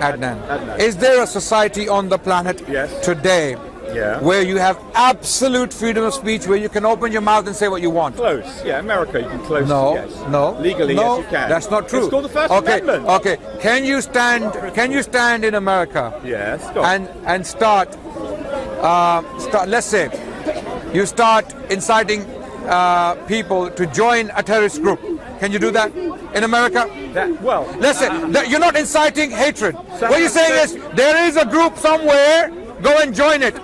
Adnan. Is there a society on the planet today where you have absolute freedom of speech, where you can open your mouth and say what you want? Close. Yeah, America, you can close. No. Legally, no, yes, you can. That's not true. It's called the First Amendment. Okay. Can you stand in America? Yes. And start. Let's say you start inciting people to join a terrorist group. Can you do that in America? Let's say you're not inciting hatred. What you're saying is there is a group somewhere. Go and join it.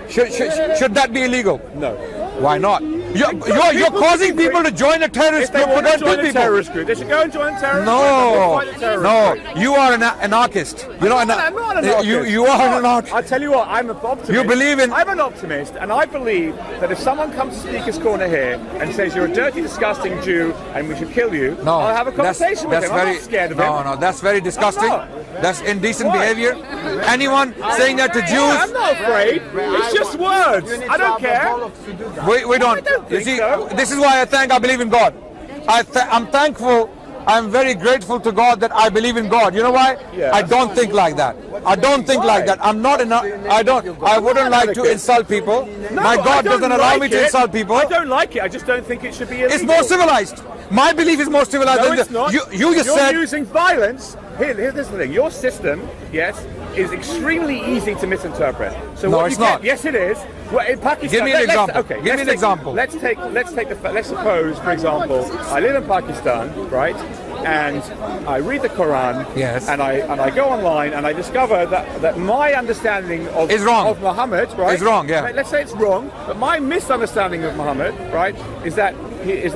Should that be illegal? No. Why not? You're causing people to join a terrorist group. If they join a terrorist group, they should go and join a terrorist group. No. You are an anarchist. You're not I'm not an anarchist. You are an anarchist. I'll tell you what, I'm an optimist. You believe in... I'm an optimist, and I believe that if someone comes to Speaker's Corner here and says you're a dirty, disgusting Jew and we should kill you, I'll have a conversation with him. I'm not scared of him. No, that's very disgusting. That's indecent behavior. Anyone saying that to Jews... I'm not afraid. It's just words. I don't care. We don't. You see, this is why I believe in God. I'm thankful. I'm very grateful to God that I believe in God. You know why? I don't think like that. I don't think like that. I'm not I wouldn't like to insult people. My God doesn't allow me to insult people. I don't like it. I just don't think it should be illegal. It's more civilized. My belief is more civilized. No, it's not. You just said... You're using violence. Here's the thing. Your system, is extremely easy to misinterpret. So no, it's not. Yes, it is. Well, in Pakistan, give me an example. Okay, give me an example. Let's suppose, for example, I live in Pakistan, right? And I read the Quran. Yes. And I go online and I discover that my understanding of Muhammad, right? Is wrong. Yeah. Let's say it's wrong, but my misunderstanding of Muhammad, right, is that his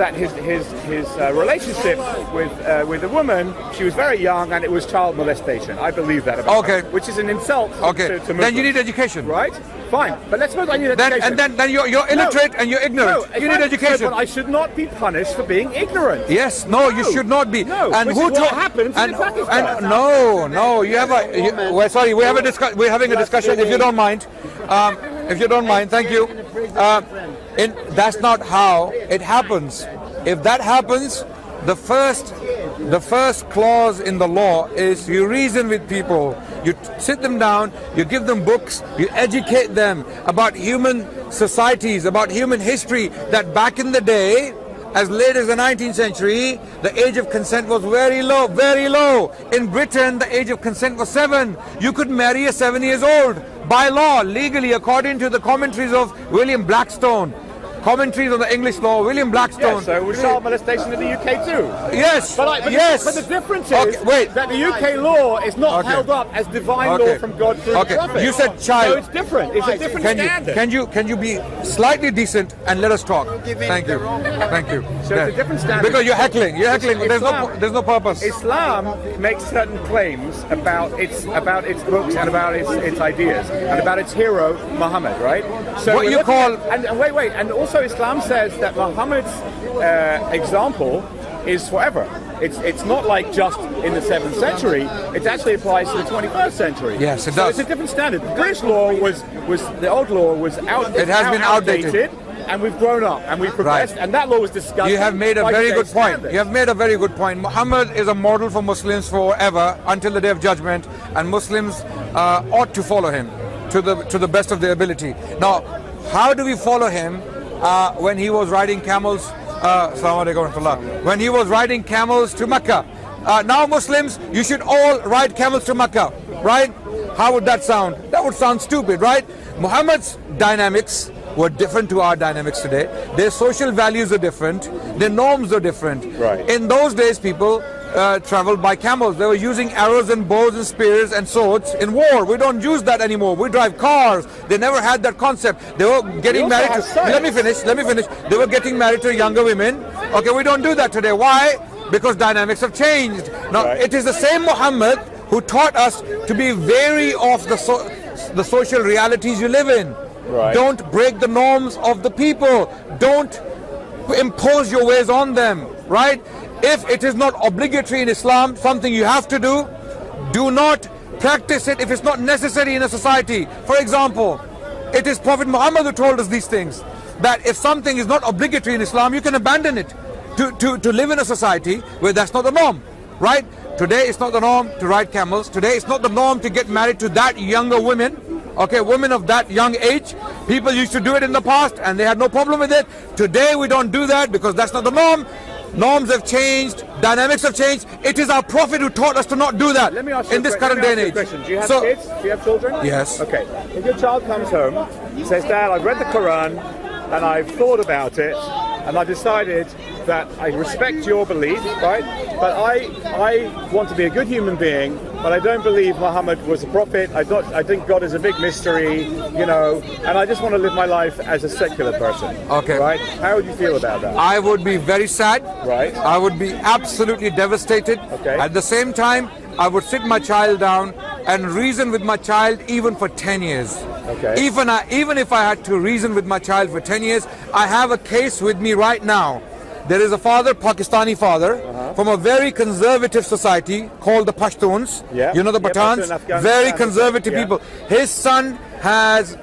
relationship with a woman, she was very young and it was child molestation. I believe that about her, which is an insult to Muslims. Then you need education. Right? Fine. But let's suppose I need education. Then you're illiterate and you're ignorant. You need education. But I should not be punished for being ignorant. Yes, you should not be. No, and which who is what happens in Pakistan. No, you have we're having a discussion, if you don't mind. Thank you. That's not how it happens. If that happens, the first clause in the law is you reason with people, you sit them down, you give them books, you educate them about human societies, about human history, that back in the day, as late as the 19th century, the age of consent was very low, very low. In Britain, the age of consent was 7. You could marry a 7 years old by law, legally, according to the commentaries of William Blackstone. Commentaries on the English law, William Blackstone. Yes, so it was child molestation in the UK too. Yes, but the difference is that the UK law is not held up as divine law from God through the prophet. You said child. So it's different. It's a different standard. Can you be slightly decent and let us talk? Thank you. So it's a different standard. Because you're heckling. There's no purpose. Islam makes certain claims about its books and about its ideas and about its hero Muhammad, right? So what you call and also Islam says that Muhammad's example is forever. It's not like just in the 7th century. It actually applies to the 21st century. Yes, it does. So it's a different standard. The British law was the old law was it has been outdated. And we've grown up and we've progressed, and that law was discussed. You have made a very good point. You have made a very good point. Muhammad is a model for Muslims forever until the day of judgment, and Muslims ought to follow him to the best of their ability. Now, how do we follow him when he was riding camels? When he was riding camels to Mecca. Now Muslims, you should all ride camels to Mecca, right? How would that sound? That would sound stupid, right? Muhammad's dynamics were different to our dynamics today. Their social values are different. Their norms are different. Right. In those days, people traveled by camels. They were using arrows and bows and spears and swords in war. We don't use that anymore. We drive cars. They never had that concept. They were getting married to... Let me finish. They were getting married to younger women. Okay, we don't do that today. Why? Because dynamics have changed. Now, it is the same Muhammad who taught us to be wary of the social realities you live in. Right. Don't break the norms of the people. Don't impose your ways on them, right? If it is not obligatory in Islam, something you have to do, do not practice it if it's not necessary in a society. For example, it is Prophet Muhammad who told us these things, that if something is not obligatory in Islam, you can abandon it to live in a society where that's not the norm, right? Today it's not the norm to ride camels. Today it's not the norm to get married to that younger women. Okay, women of that young age. People used to do it in the past and they had no problem with it. Today we don't do that because that's not the norm. Norms have changed, dynamics have changed. It is our Prophet who taught us to not do that in this current day and age. Do you have kids? Do you have children? Yes. Okay. If your child comes home, says, Dad, I've read the Quran and I've thought about it and I decided that I respect your belief, right? But I want to be a good human being, but I don't believe Muhammad was a prophet. I think God is a big mystery, you know, and I just want to live my life as a secular person. Okay. Right? How would you feel about that? I would be very sad. Right. I would be absolutely devastated. Okay. At the same time, I would sit my child down and reason with my child even for 10 years. Okay. Even if I had to reason with my child for 10 years, I have a case with me right now. There is a father, Pakistani father, from a very conservative society called the Pashtuns. Yeah. You know the Pathans? Very conservative people. His son has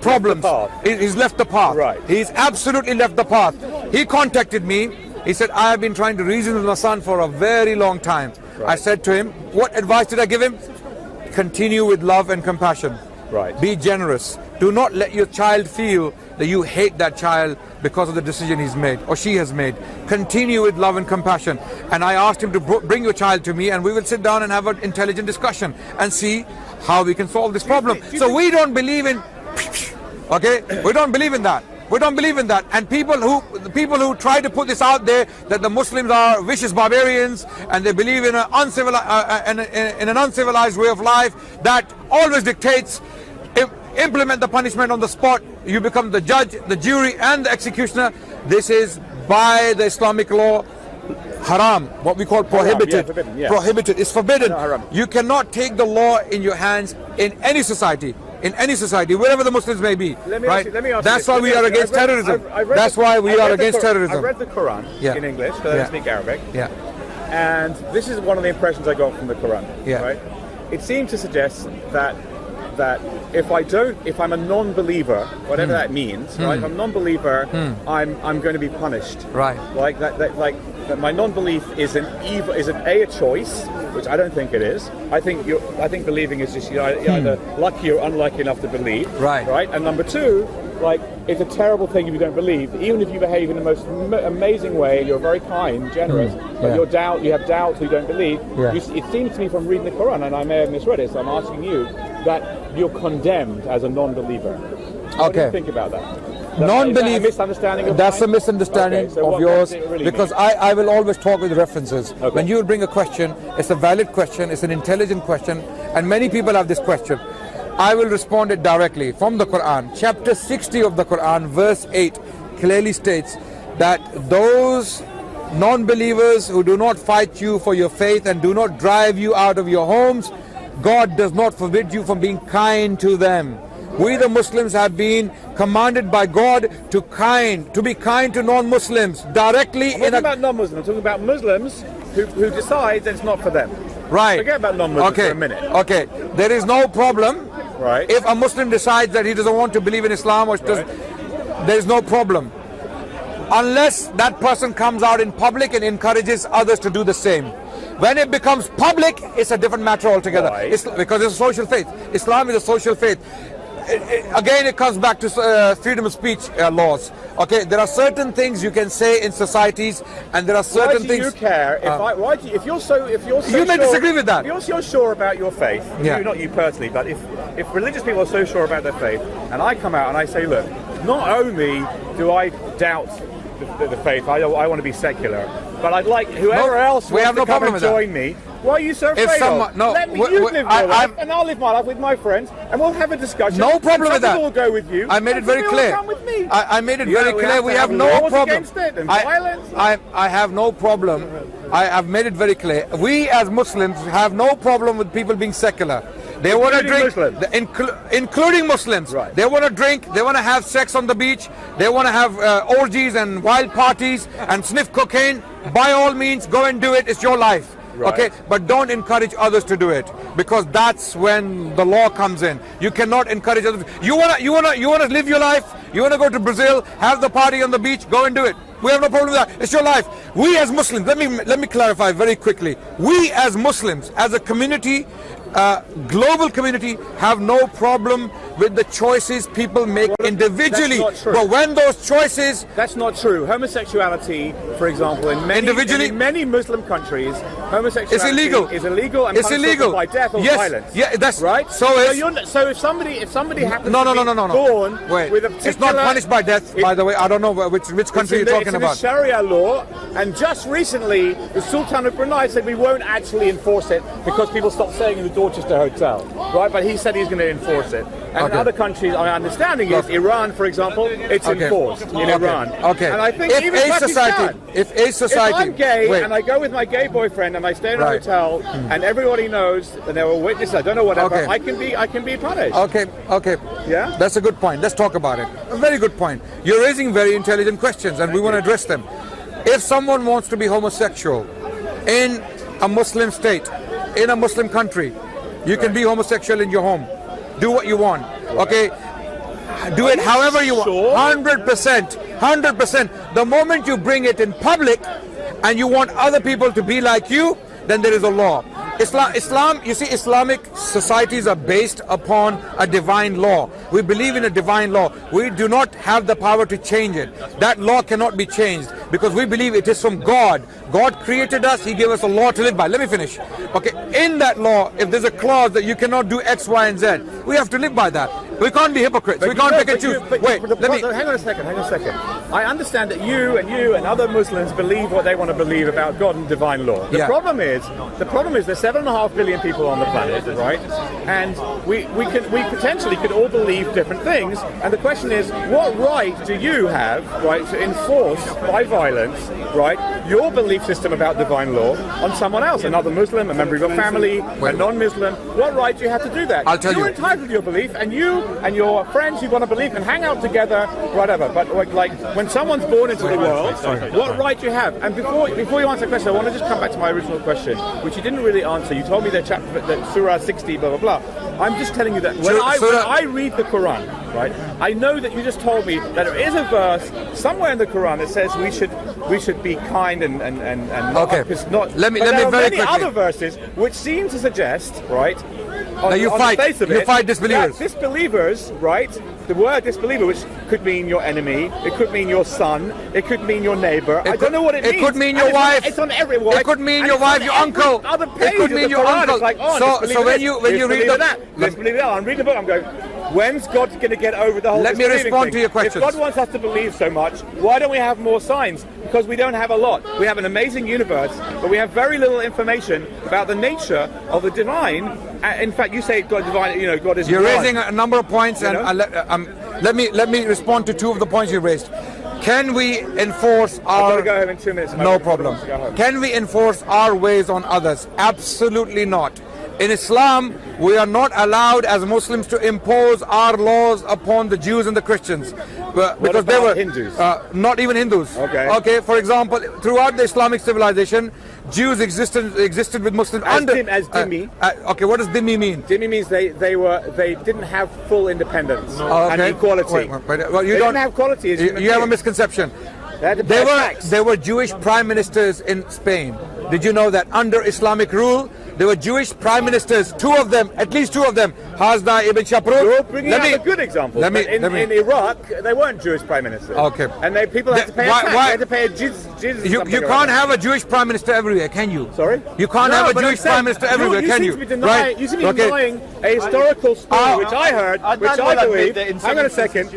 problems. He's left the path. Right. He's absolutely left the path. He contacted me. He said, I have been trying to reason with my son for a very long time. Right. I said to him, what advice did I give him? Continue with love and compassion. Right. Be generous. Do not let your child feel that you hate that child because of the decision he's made or she has made. Continue with love and compassion. And I asked him to bring your child to me and we will sit down and have an intelligent discussion and see how we can solve this problem. So we don't believe in, okay, we don't believe in that. We don't believe in that. And the people who try to put this out there that the Muslims are vicious barbarians and they believe in an uncivilized way of life that always dictates, implement the punishment on the spot. You become the judge, the jury and the executioner. This is by the Islamic law haram, what we call prohibited. Forbidden, yeah. Prohibited. It's forbidden. Haram. You cannot take the law in your hands in any society. In any society, wherever the Muslims may be, right? That's why we are against terrorism. That's why we are against terrorism. I read the Quran in English, because I don't speak Arabic. Yeah. And this is one of the impressions I got from the Quran. Yeah. Right? It seemed to suggest that if I'm a non-believer, whatever that means, right? If I'm a non-believer, I'm going to be punished. Right. Like that my non-belief is a choice, which I don't think it is. I think believing is just you're either lucky or unlucky enough to believe. Right. Right. And number two, like, it's a terrible thing if you don't believe. Even if you behave in the most amazing way, you're very kind, generous, but you have doubts, you don't believe. Yeah. It seems to me from reading the Quran, and I may have misread it, so I'm asking you, that you're condemned as a non-believer. What do you think about that? Non-belief, misunderstanding of that's mine? a misunderstanding So of yours, really because mean? I will always talk with references. Okay. When you bring a question, it's a valid question, it's an intelligent question, and many people have this question. I will respond it directly from the Quran. Chapter 60 of the Quran, verse 8, clearly states that those non-believers who do not fight you for your faith and do not drive you out of your homes, God does not forbid you from being kind to them. We the Muslims have been commanded by God to be kind to non-Muslims directly. I'm talking about non-Muslims. I'm talking about Muslims who decide that it's not for them. Right. Forget about non-Muslims for a minute. Okay. There is no problem. Right. If a Muslim decides that he doesn't want to believe in Islam, or there is no problem, unless that person comes out in public and encourages others to do the same. When it becomes public, it's a different matter altogether. Right. Because it's a social faith. Islam is a social faith. Again, it comes back to freedom of speech laws. Okay, there are certain things you can say in societies, and there are certain things. Why do you care? If you're so you may disagree with that. If you're so sure about your faith, not you personally, but if religious people are so sure about their faith, and I come out and I say, look, not only do I doubt the faith, I want to be secular, but I'd like whoever else wants to come and join me. Why are you so afraid of? Let me live your life, and I'll live my life with my friends, and we'll have a discussion. No problem with that. We'll go with you. I made it very clear. Come with me. I made it very clear. We have no problem. I have no problem. I have made it very clear. We as Muslims have no problem with people being secular. They want to drink, including Muslims. Right. They want to drink, they want to have sex on the beach, they want to have orgies and wild parties and sniff cocaine. By all means, go and do it. It's your life. Right. Okay, but don't encourage others to do it, because that's when the law comes in. You cannot encourage others. You wanna live your life. You wanna go to Brazil, have the party on the beach, go and do it. We have no problem with that. It's your life. We as Muslims, let me clarify very quickly. We as Muslims, as a community, global community, have no problem with the choices people make individually. But when those choices... That's not true. Homosexuality, for example, in many Muslim countries, homosexuality is illegal and punishable by death or violence. Yeah, that's right. So if somebody happens to be born with a particular... It's not punished by death, by the way. I don't know which country you're talking about. It's in the Sharia law, and just recently the Sultan of Brunei said we won't actually enforce it because people stopped staying in the Dorchester Hotel, right? But he said he's going to enforce it. And in other countries, my understanding is Iran, for example, it's enforced in Iran. Okay. And I think even Pakistan, if I'm gay and I go with my gay boyfriend and I stay in a hotel and everybody knows and there were witnesses, I don't know whatever, I can be punished. Okay. Yeah? That's a good point. Let's talk about it. A very good point. You're raising very intelligent questions and we want to address them. If someone wants to be homosexual in a Muslim state, in a Muslim country, you can be homosexual in your home. Do what you want, okay? Do it however you want. 100%. The moment you bring it in public and you want other people to be like you, then there is a law. Islam, you see, Islamic societies are based upon a divine law. We believe in a divine law. We do not have the power to change it. That law cannot be changed because we believe it is from God. God created us. He gave us a law to live by. Let me finish. Okay, in that law, if there's a clause that you cannot do X, Y, and Z, we have to live by that. We can't be hypocrites. We can't pick and choose. Wait, hang on a second. I understand that you and other Muslims believe what they want to believe about God and divine law. The problem is there's 7.5 billion people on the planet, right? And we potentially could all believe different things. And the question is, what right do you have, right, to enforce by violence, right, your belief system about divine law on someone else, another Muslim, a member of your family, a non-Muslim? What right do you have to do that? I'll tell you. You're entitled to your belief, and you and your friends you want to believe and hang out together, whatever. But like when someone's born into the world, what right do you have? And before you answer the question, I want to just come back to my original question, which you didn't really answer. You told me that Surah 60, blah, blah, blah. I'm just telling you that when I read the Quran, right, I know that you just told me that there is a verse somewhere in the Quran that says we should be kind and not. Let me there are very many quickly. other verses which seem to suggest, right, you fight disbelievers. Disbelievers, right? The word disbeliever, which could mean your enemy, it could mean your son, it could mean your neighbor. I don't know what it means. It could mean your wife. It's on everyone. It could mean your wife, your uncle. It could mean your uncle. Like, so when you read that, disbelieve that. I'm reading the book. I'm going, when's God going to get over the whole? Let me respond to your questions. If God wants us to believe so much, why don't we have more signs? Because we don't have a lot. We have an amazing universe, but we have very little information about the nature of the divine. In fact, you say God divine. You know, God is. You're raising a number of points, and let me respond to two of the points you raised. Can we enforce our... I'm going to go home in 2 minutes. No problem. Can we enforce our ways on others? Absolutely not. In Islam, we are not allowed as Muslims to impose our laws upon the Jews and the Christians. Because they were Hindus? Not even Hindus. Okay. For example, throughout the Islamic civilization, Jews existed with Muslims as dhimmi. Okay, what does dhimmi mean? Dhimmi means they didn't have full independence and equality. Well, you didn't have equality. You have a misconception. There were Jewish prime ministers in Spain. Did you know that under Islamic rule, there were Jewish prime ministers, at least two of them, Hazda ibn Shaprut. You're bringing out a good example. In Iraq, they weren't Jewish prime ministers. Okay. And people had to pay a tax. They had to pay a jizz. You can't have a Jewish prime minister everywhere, can you? Sorry? You can't have a Jewish prime minister everywhere, can you? You seem to be denying a historical story, which I heard, which I believe. Hang on a second.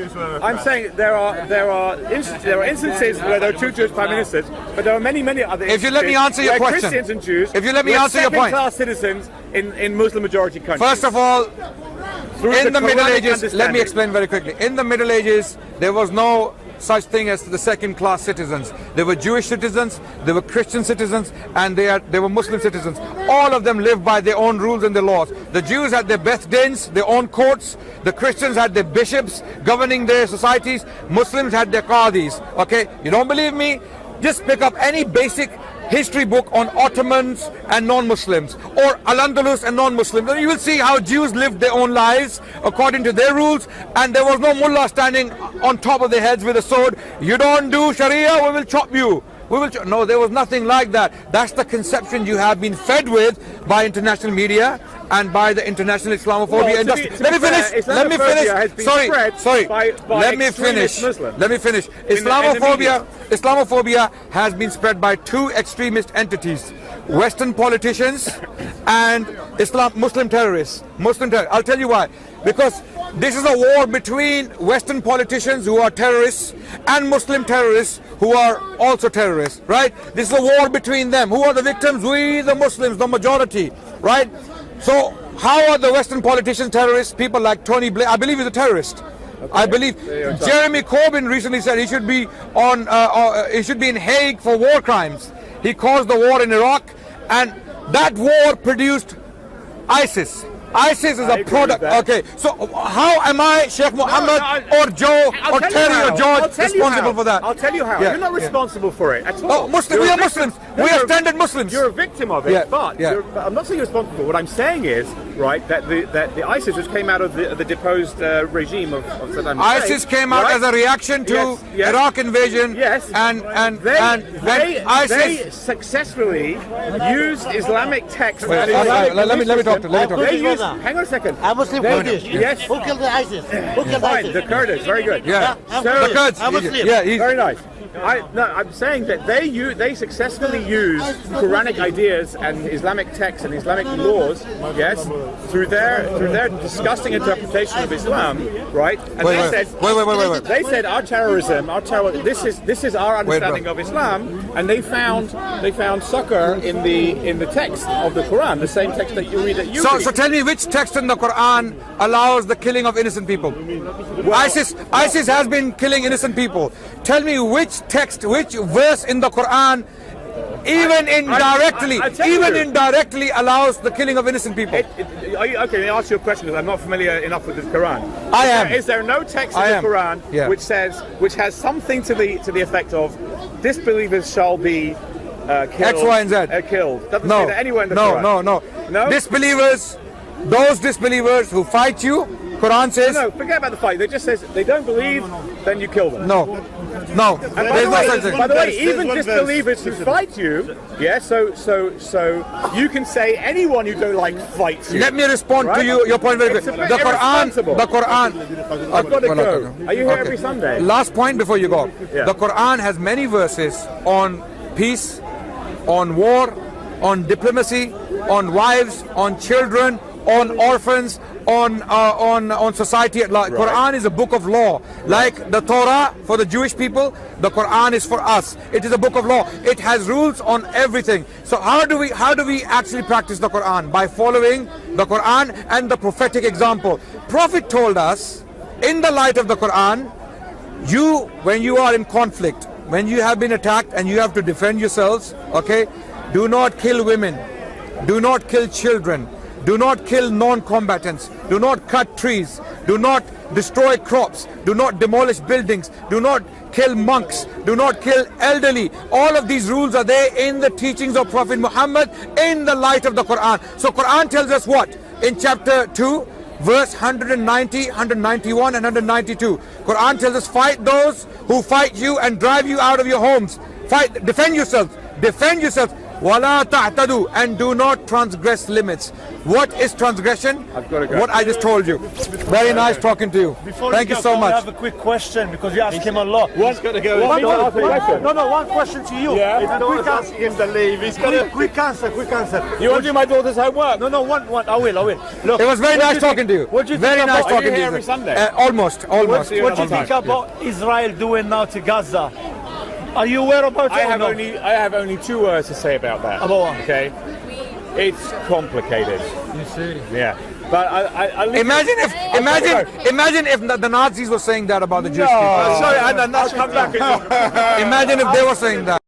I'm saying there are instances where there are two Jewish prime ministers, but there are many other instances. If you let me answer your question. Christians and Jews. If you let me answer your point. Second-class citizens in Muslim-majority countries. First of all, in the Middle Ages, let me explain very quickly. In the Middle Ages, there was no such thing as the second-class citizens. There were Jewish citizens, there were Christian citizens, and there were Muslim citizens. All of them lived by their own rules and their laws. The Jews had their Beth Dins, their own courts. The Christians had their bishops governing their societies. Muslims had their qadis. Okay, you don't believe me? Just pick up any basic history book on Ottomans and non-Muslims, or Al-Andalus and non-Muslims, and you will see how Jews lived their own lives according to their rules, and there was no mullah standing on top of their heads with a sword. You don't do Sharia, we will chop you. No, there was nothing like that. That's the conception you have been fed with by international media and by the international Islamophobia industry. Let me finish. Let me finish. Sorry. Let me finish. Islamophobia has been spread by two extremist entities: Western politicians and Muslim terrorists. I'll tell you why. Because this is a war between Western politicians who are terrorists and Muslim terrorists who are also terrorists, right? This is a war between them. Who are the victims? We, the Muslims, the majority, right? So how are the Western politicians terrorists? People like Tony Blair, I believe he's a terrorist. Okay. I believe Jeremy Corbyn recently said he should be in Hague for war crimes. He caused the war in Iraq, and that war produced ISIS. ISIS is a product. Okay, so how am I, Sheikh Mohammed or Joe or Terry or George, responsible for that? I'll tell you how. You're not responsible for it at all. We are Muslims. We are standard Muslims. You're a victim of it, but I'm not saying you're responsible. What I'm saying is, right, that the ISIS, which came out of the deposed regime of Saddam Hussein, ISIS came out as a reaction to Iraq invasion. Yes, and they successfully used Islamic texts. Let me talk to you. Hang on a second. I'm Muslim Kurdish. Yes. Who killed the ISIS? Who killed ISIS? The Kurdish. Very good. Yeah. I'm the Kurds. I'm Muslim. Yeah. Very nice. I'm saying that they successfully use Quranic ideas and Islamic texts and Islamic laws, yes, through their disgusting interpretation of Islam, right? And they said our terrorism, this is our understanding of Islam, and they found succor in the text of the Quran, the same text that you read. So tell me, which text in the Quran allows the killing of innocent people? Well, ISIS has been killing innocent people. Tell me which text, which verse in the Quran even indirectly allows the killing of innocent people. Okay, let me ask you a question, because I'm not familiar enough with the Quran. Is there no text in the Quran which has something to the effect of disbelievers shall be killed? X, Y, and Z. Killed. Doesn't say that anywhere in the Quran. No. Disbelievers, those disbelievers who fight you, Quran says. No, forget about the fight. It just says they don't believe, then you kill them. No. And by the way, even disbelievers who fight you, so you can say anyone you don't like fights you. Let me respond to your point very quickly. The Quran. I've got to go. Are you here every Sunday? Last point before you go. Yeah. The Quran has many verses on peace, on war, on diplomacy, on wives, on children, on orphans, on society at large. Right. Quran is a book of law. Like the Torah for the Jewish people, the Quran is for us. It is a book of law. It has rules on everything. So how do we actually practice the Quran? By following the Quran and the prophetic example. Prophet told us, in the light of the Quran, when you are in conflict, when you have been attacked and you have to defend yourselves, okay, do not kill women, do not kill children, do not kill non-combatants, do not cut trees, do not destroy crops, do not demolish buildings, do not kill monks, do not kill elderly. All of these rules are there in the teachings of Prophet Muhammad in the light of the Quran. So Quran tells us what? In chapter 2, verse 190, 191 and 192. Quran tells us, fight those who fight you and drive you out of your homes. Fight, defend yourselves. وَلَا تَعْتَدُوا, and do not transgress limits. What is transgression? I've got to go. What I just told you. Very nice talking to you. Thank you so much. I have a quick question, because you asked him a lot. One's got to go. One question to you. Yeah. His daughter's asking him to leave. He's got to... Quick answer. You want to do my daughter's homework? No, one. I will. Look, it was very nice talking to you. What do you very think nice about, talking to you. Every Sunday? Almost. What do you think about Israel doing now to Gaza? Are you aware about it? I have only 2 words to say about that. About what? Okay, it's complicated. You see? Yeah, but I imagine if the Nazis were saying that about the Jewish people. Sorry, and that's come back. Imagine if they were saying that.